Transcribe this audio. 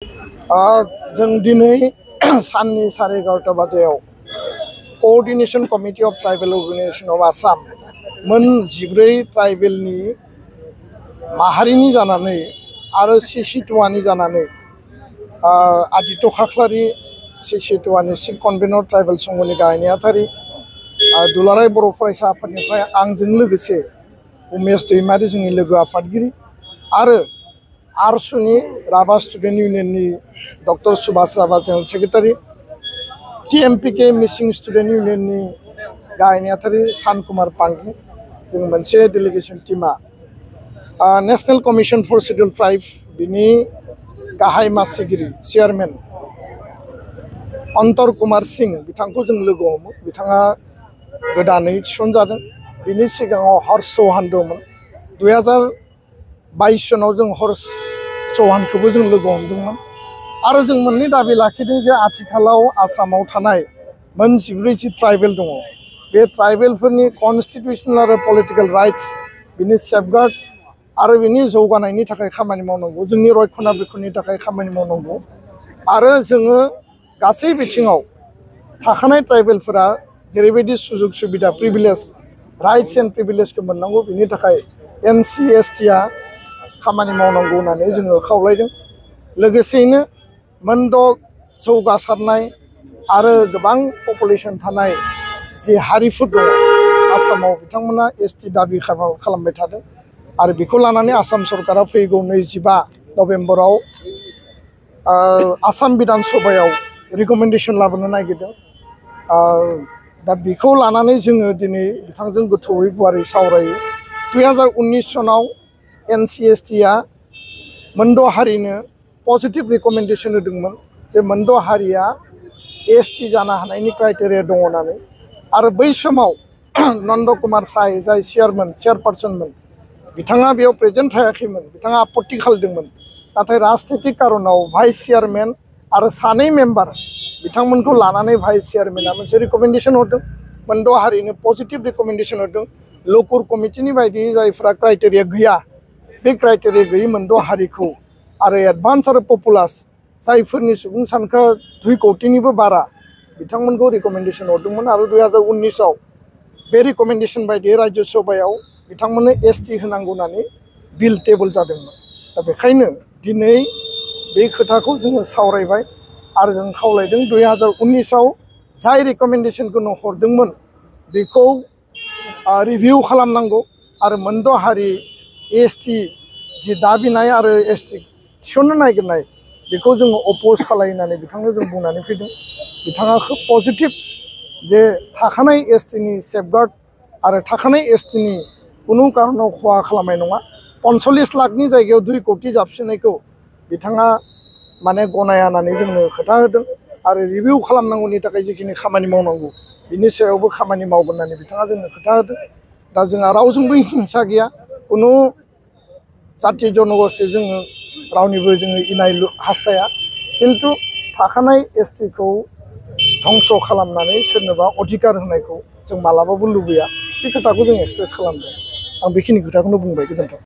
जों दिनै साननि 11:30 बाजियाव coordination committee of tribal organisation of Assam मोन 14 ट्राइबेलनि माहारिनि जानानै आरो सिसिटुवानि जानानै आदित्य खाख्लारि सिसिटुवानि चिफ कन्वेनर ट्राइबल संघनि गाहाय नेहाथारि दुलाराय बर' फरायसा आफादनिफ्राय आंजों लोगोसे उमेश दैमारि जोंनि लोगो आफादगिरि आरो आरसुनि राभा स्टुडेन्ट इउनियननि doctor Subhash Rabha general secretary TMPK Mising student इउनियननि गाहाय नेहाथारि सान कुमार पांगी जों मोनसे डेलिगेशन टीमा नेशनेल कमिशन फर शेड्यूल्ड ट्राइब बिनि गाहाय मासिगिरि चेयारमेन अंतर कुमार सिंह बिथांखौ जों लोगो हमो। बिथाङा गोदानै थिसनजादों। बिनि सिगाङाव हर्ष चौहान दंमोन। 2022 सनाव जों हर्ष चौहानखौबो जों लोगो हमदोंमोन आरो जों मोननै दाबि लाखिदों जे आथिखालाव आसामाव थानाय मोन 14 ट्राइबेल दङ। बे ट्राइबेलफोरनि कन्स्टिट्यूशनल आरो पलिटिकल राइट्स बिनि सेफगार्ड आरो बिनि जौगानायनि थाखाय खामानि मावनांगौ, जोंनि रक्षणाबेक्षणनि थाखाय खामानि मावनांगौ आरो जोङो गासै बिथिङाव थाखानाय ट्राइबेलफोरा जेरैबायदि सुजुग सुबिदा प्रिभिलेज राइट्स एन्ड प्रिभिलेजखौ मोननांगौ बिनि थाखाय NC/ST आ खामानि मावनांगौ होननानै जोङो खावलायदों। लोगोसेयैनो मोनद' जौगासारनाय आरो गोबां पपुलेशन थानाय जे हारिफोर दङ आसामाव बिथांमोना ST दाबि खालामबाय थादों आरो बेखौ लानानै आसाम सरकारा फैगौ 25 नभेम्बराव आसाम बिधान सभायाव रिकमेन्डेशन लाबोनो नागिरदों। दा बेखौ लानानै जोङो दिनै बिथांजों गोथौयै गुवारै सावरायो। 2019 सनाव NC/ST आ मोनद' हारिनो पजिटिव रिकमेन्डेशन होदोंमोन जे मोनद' हारिया ST जानो हानायनि क्राइटेरिया दङ होननानै आरो बै समाव नन्द कुमार साय जाय चेयारपार्सनमोन बिथाङा बेयाव प्रेजेन्ट थायाखैमोन। बिथाङा आपत्ति खालामदोंमोन। नाथाय राजनितिक कारनाव भाइस चेयारमेन आरो सानै मेम्बार बिथांमोनखौ लानानै भाइस चेयारमेना मोनसे रिकमेन्डेशन हरदों। मोनद' हारिनो पजिटिव रिकमेन्डेशन हरदों। लकुर कमिटिनि बायदियै जायफ्रा क्राइटेरिया गैया बे क्राइटेरिया गैयै मोनद' हारिखौ आरो एडभान्स आरो पपुलास जायफोरनि सुबुं सानखोआ 2 कौटिनिबो बारा बिथांमोनखौ रिकमेन्डेशन हरदोंमोन आरो 2019 आव बे रिकमेन्डेशन बायदियै राज्य सभायाव बिथांमोननो ST होनांगौ होननानै बिल टेबोल जादोंमोन। दा बेखायनो दिनै बे खोथाखौ जोङो सावरायबाय आरो जों खावलायदों 2019 आव जाय रिकमेन्डेशनखौ हरदोंमोन बेखौ रिभिउ खालामनांगौ आरो मोनद' हारि ST जि दाबिनाय आरो ST थिसननो नागिरनाय बेखौ जोङो अपोज खालामनानै बिथांनो जों बुंनानै फैदों। बिथाङा खोब पजिटिभ जे थाखानाय STनि सेफगार्ड आरो थाखानाय STनि कुनु कारनाव खहा खालामनाय नङा। 45 लाखनि जायगायाव 2 कौटि जाबसिननायखौ बिथाङा माने गनाया होननानै जोंनो खोथा होदों आरो रिभिउ खालामनांगौनि थाखाय जिखिनि खामानि मावनांगौ बिनि सायावबो खामानि मावगोन होननानै बिथाङा जोंनो खोथा होदों। दा जोंहा रावजोंबो हिंसा गैया, कुनु जाथि जनगोष्ठी जोङो रावनिबो जोङो इनाय हास्थाया, खिन्थु थाखानाय STखौ धंस खालामनानै सोरनोबा अधिकार होनायखौ जों मालाबाबो लुबैया। बे खोथाखौ जों एक्सप्रेस खालामदों। आं बेखिनि खोथाखौनो बुंबाय। गोजोन्थों।